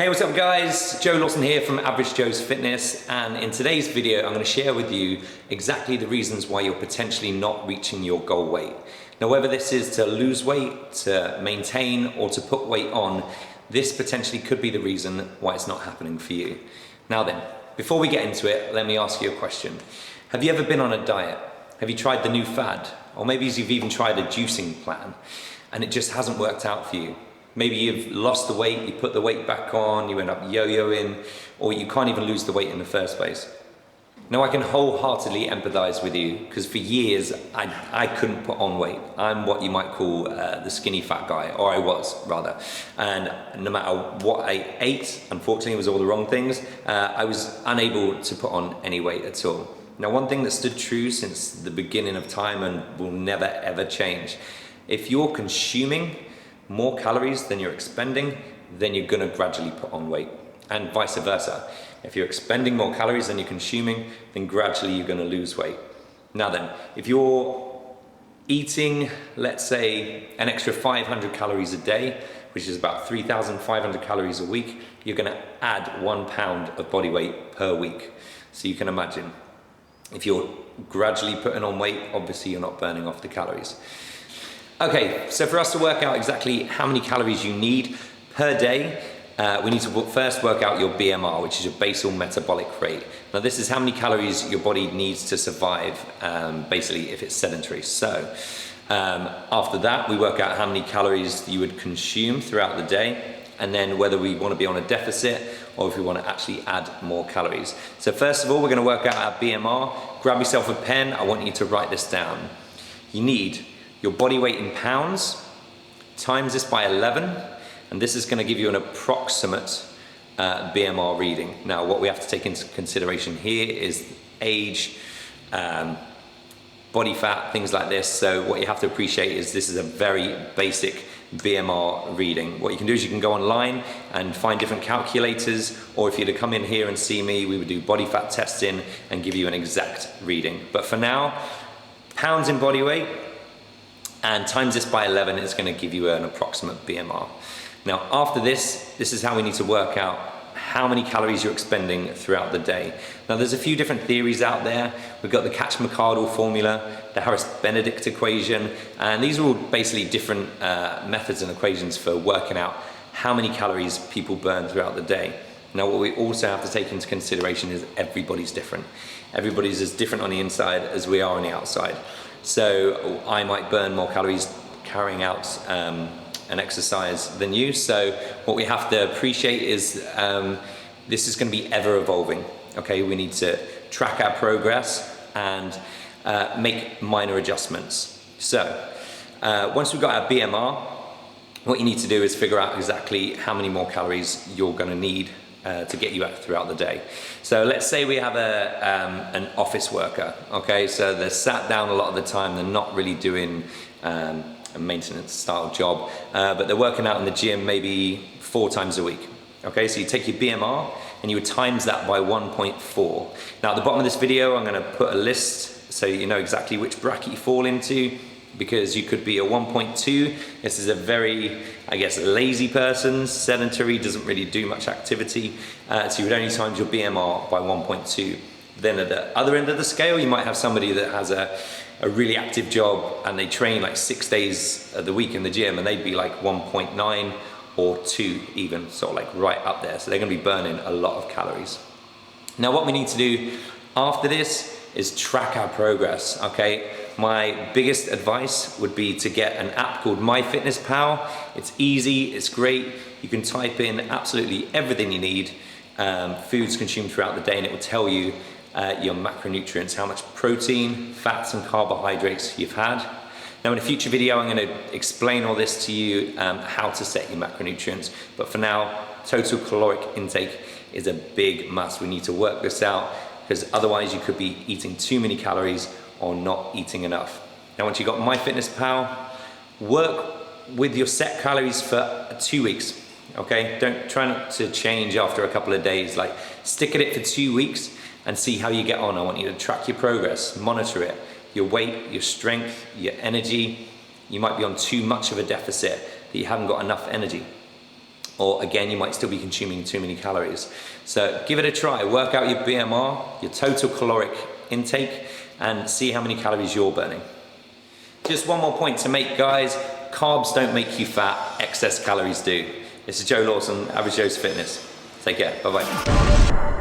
Hey, what's up guys? Joe Lawson here from Average Joe's Fitness, and in today's video I'm going to share with you exactly the reasons why you're potentially not reaching your goal weight. Now whether this is to lose weight, to maintain, or to put weight on, this potentially could be the reason why it's not happening for you. Now then, before we get into it, let me ask you a question. Have you ever been on a diet? Have you tried the new fad? Or maybe you've even tried a juicing plan and it just hasn't worked out for you. Maybe you've lost the weight, you put the weight back on, you end up yo-yoing, or you can't even lose the weight in the first place. Now I can wholeheartedly empathize with you, because for years I couldn't put on weight. I'm what you might call the skinny fat guy, or I was rather. And no matter what I ate, unfortunately it was all the wrong things, I was unable to put on any weight at all. Now one thing that stood true since the beginning of time and will never ever change, if you're consuming more calories than you're expending, then you're gonna gradually put on weight, and vice versa. If you're expending more calories than you're consuming, then gradually you're gonna lose weight. Now then, if you're eating, let's say, an extra 500 calories a day, which is about 3,500 calories a week, you're gonna add 1 pound of body weight per week. So you can imagine, if you're gradually putting on weight, obviously you're not burning off the calories. Okay, so for us to work out exactly how many calories you need per day, we need to first work out your BMR, which is your Basal Metabolic Rate. Now this is how many calories your body needs to survive, basically if it's sedentary. So after that, we work out how many calories you would consume throughout the day, and then whether we want to be on a deficit or if we want to actually add more calories. So first of all, we're going to work out our BMR. Grab yourself a pen, I want you to write this down. You need your body weight in pounds, times this by 11, and this is going to give you an approximate BMR reading. Now what we have to take into consideration here is age, body fat, things like this. So what you have to appreciate is this is a very basic BMR reading. What you can do is you can go online and find different calculators, or if you'd have come in here and see me, we would do body fat testing and give you an exact reading. But for now, pounds in body weight, and times this by 11 is going to give you an approximate BMR. Now after this is how we need to work out how many calories you're expending throughout the day. Now there's a few different theories out there. We've got the Catch-McCardle formula, the Harris-Benedict equation, and these are all basically different methods and equations for working out how many calories people burn throughout the day. Now what we also have to take into consideration is everybody's different. Everybody's as different on the inside as we are on the outside. So I might burn more calories carrying out an exercise than you. So what we have to appreciate is this is going to be ever evolving. Okay, we need to track our progress and make minor adjustments. So once we've got our BMR, what you need to do is figure out exactly how many more calories you're going to need to get you out throughout the day. So let's say we have an office worker, okay, so they're sat down a lot of the time, they're not really doing a maintenance style job, but they're working out in the gym maybe 4 times a week. Okay, so you take your BMR and you would times that by 1.4. Now at the bottom of this video I'm going to put a list so you know exactly which bracket you fall into, because you could be a 1.2. This is a very, I guess, lazy person, sedentary, doesn't really do much activity, so you would only times your BMR by 1.2. Then at the other end of the scale, you might have somebody that has a really active job and they train like 6 days of the week in the gym, and they'd be like 1.9 or 2 even, sort of like right up there. So they're gonna be burning a lot of calories. Now what we need to do after this is track our progress, okay? My biggest advice would be to get an app called MyFitnessPal. It's easy, it's great. You can type in absolutely everything you need, foods consumed throughout the day, and it will tell you your macronutrients, how much protein, fats and carbohydrates you've had. Now in a future video I'm going to explain all this to you, how to set your macronutrients, but for now total caloric intake is a big must. We need to work this out, because otherwise you could be eating too many calories or not eating enough. Now once you've got MyFitnessPal, work with your set calories for 2 weeks. Okay, don't try not to change after a couple of days. Like stick at it for 2 weeks and see how you get on. I want you to track your progress, monitor it, your weight, your strength, your energy. You might be on too much of a deficit that you haven't got enough energy. or again, you might still be consuming too many calories. So give it a try, work out your BMR, your total caloric intake, and see how many calories you're burning. Just one more point to make, guys. Carbs don't make you fat, excess calories do. This is Joe Lawson, Average Joe's Fitness. Take care, bye-bye.